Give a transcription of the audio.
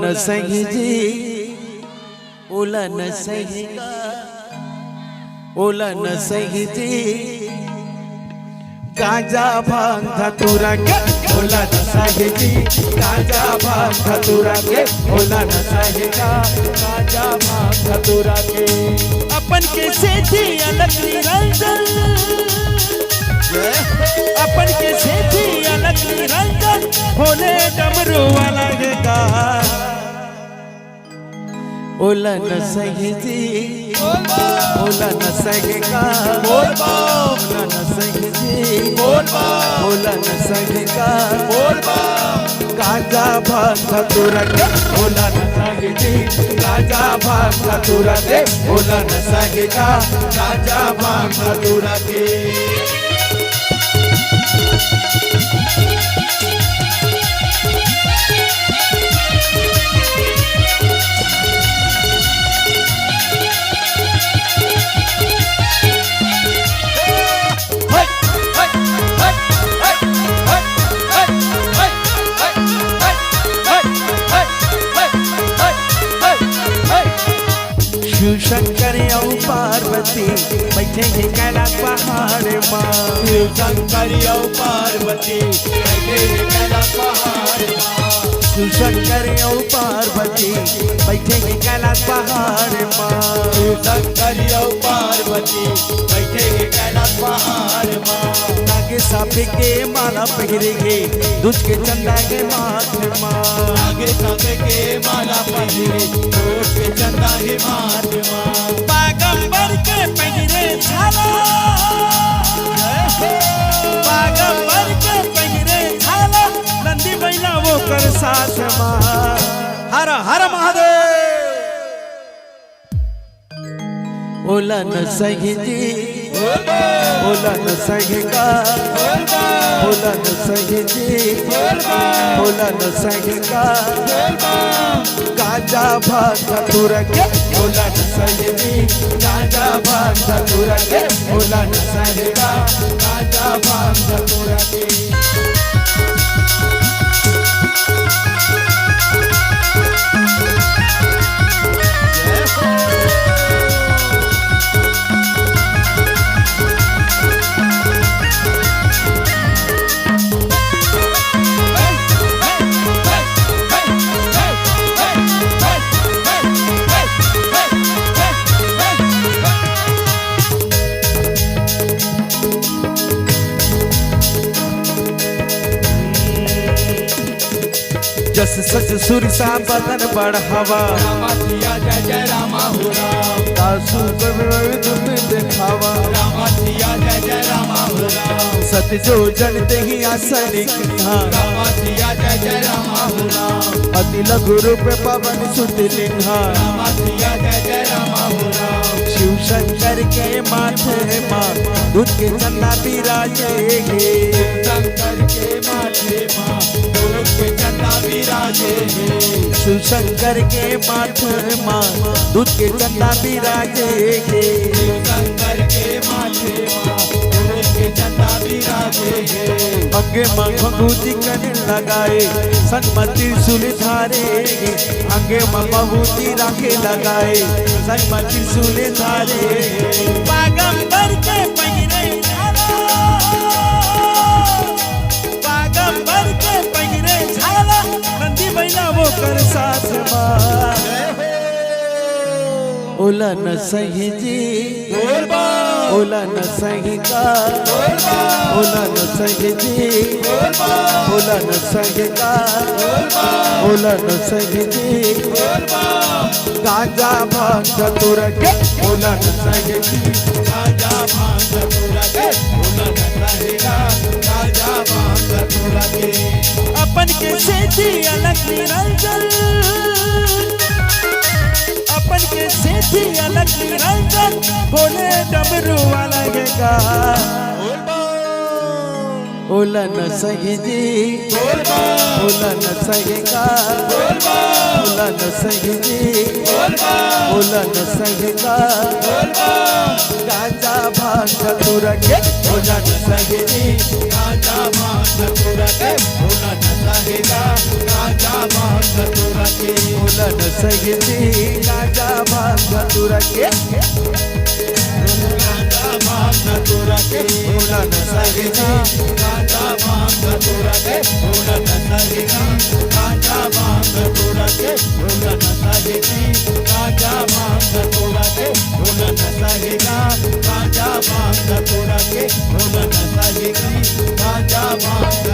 न सही जी, ओला न सही, ओला न सही जी, गांजा भांग धतूरा के ओला न सही जी, गांजा भांग धतूरा के ओला न सही का, गांजा भांग धतूरा के अपन के सेठी अलग निरंजन, अपन के सेठी अलग निरंजन, भोले डमरू वाला के गान ओला न सही जी, ओला न सही का, ओला न सही जी, ओला न सही का, गांजा भांग धतूरा के ओला न सही जी, गांजा भांग धतूरा के ओला न सही का, गांजा भांग धतूरा के शिव शंकर और पार्वती बैठे हैं कैलाश पहाड़ माँ, शिव शंकर और पार्वती बैठे हैं कैलाश पहाड़ माँ, शिव शंकर और पार्वती बैठे हैं कैलाश पहाड़ माँ, शिव शंकर और पार्वती बैठे हैं कैलाश पहाड़ माँ, नागे साफे के माला पहरेंगे दूज के चंदा के माथे माँ, नागे साफे के माला पहरे दूज के चंदा के माथे माँ, बागंबर के पहरे छाला, बागंबर के पहरे छाला, नंदी बैला वो कर साथ माँ, हर हर महादेव ओला न सही जी, ओला न सही का, ओला न सही जी, ओला न सही का, गांजा भांग धतूरा के ओला न सही जी, गांजा भांग धतूरा के ओला न सही का, गांजा भांग धतूरा के जस सच सुरसा बदन बढ़ावा, रामा सिया जय जय रामा हो राम, दासु कर तुम दिखावा, रामा सिया जय जय रामा हो राम, सत जो जनते ही आसन था, रामा सिया जय जय रामा हो राम, अति लघु रूप पवन सुत लिंगा, रामा सिया जय जय रामा हो राम, शिव शंकर के माथे माँ दूध के चंदा विराजेंगे, शंकर के माथे माँ दूध के चंदा विराजे हैं, शिव शंकर के माथे माँ दूध के चंदा विराजेंगे, शंकर के माथे माँ दूध के चंदा विराजे हैं, अंगे माँ भभूति करने लगाए संगमति सुल धारेंगे, अंगे माँ भभूति राखे लगाए संगमति सुल धारेंगे, बागंबर के पहिरे झाला, बागंबर के पहिरे झाला, नंदी बैला वो कर साथ माँ, ओला न सही जी, ओला न सही का, ओला न सही जी, ओला न सही का, ओला न सही जी, गांजा भांग धतूरा के ओला न सही जी, गांजा भांग धतूरा के ओला न सहेगा, गांजा भांग धतूरा के अपन के सेठी अलग निरंजन, अपन के सेठी अलग निरंजन, भोले डमरू वाला के गान ओला न सही जी, ओला न सही का, ओला न सही जी, बोला न सहेगा गांजा भांग धतूरा के बोला न सहेगी गांजा भांग धतूरा के बोला न सहेगा गांजा भांग धतूरा के बोला न सहेगी गांजा भांग धतूरा के गांजा भांग धतूरा के बोला न सहेगी गांजा भांग धतूरा के बोला न सहेगी गांजा भांग धतूरा के बोला न सहेगी गांजा भांग धतूरा के बोला न सहेगा गांजा भांग धतूरा के बोला न सहेगी गांजा भांग